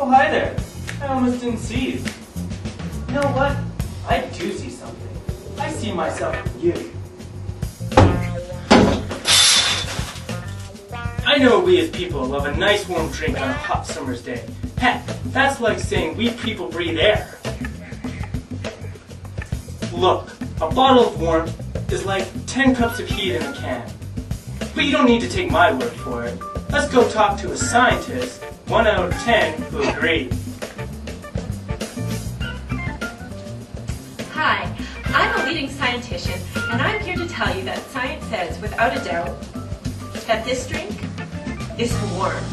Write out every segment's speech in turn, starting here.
Oh, hi there. I almost didn't see you. You know what? I do see something. I see myself in you. I know we as people love a nice warm drink on a hot summer's day. Heck, that's like saying we people breathe air. Look, a bottle of warmth is like 10 cups of heat in a can. But you don't need to take my word for it. Let's go talk to a scientist, 1 out of 10 who agree. Hi, I'm a leading scientician, and I'm here to tell you that science says, without a doubt, that this drink is warm.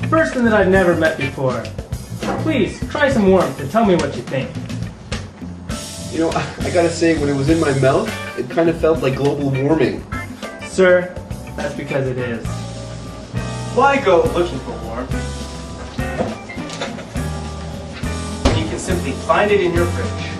Person that I've never met before. Please, try some warmth and tell me what you think. You know, I gotta say, when it was in my mouth, it kind of felt like global warming. Sir, that's because it is. Why go looking for warmth? You can simply find it in your fridge.